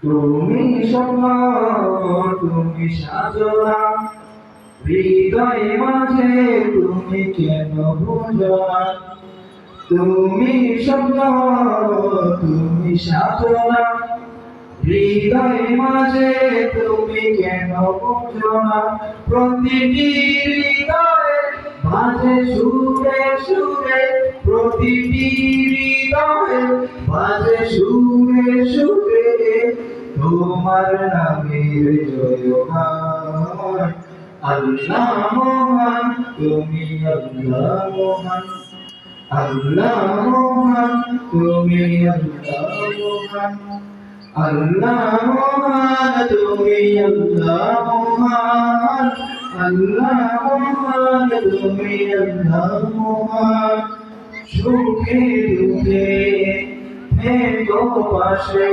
তুমি স্বপ্ন, তুমি সাধনা, হৃদয়ে মাঝে তুমি কেন বুঝো না? তুমি স্বপ্ন, তুমি সাধনা, হৃদয়ে মাঝে তুমি কেন বুঝো না? প্রতিটি হৃদয়ে মাঝে সুরে সুরে, প্রতিটি হৃদয়ে মাঝে সুরে সুরে তোমার নামের জয়গান। আল্লাহ মহান, তুমি আল্লাহ মহান, আল্লাহ মহান, তুমি আল্লাহ মহান, আল্লাহ মহান, তুমি আল্লাহ মহান, আল্লাহ মহান, তুমি আল্লাহ মহান। সুখে দুঃখে থেকো পাশে,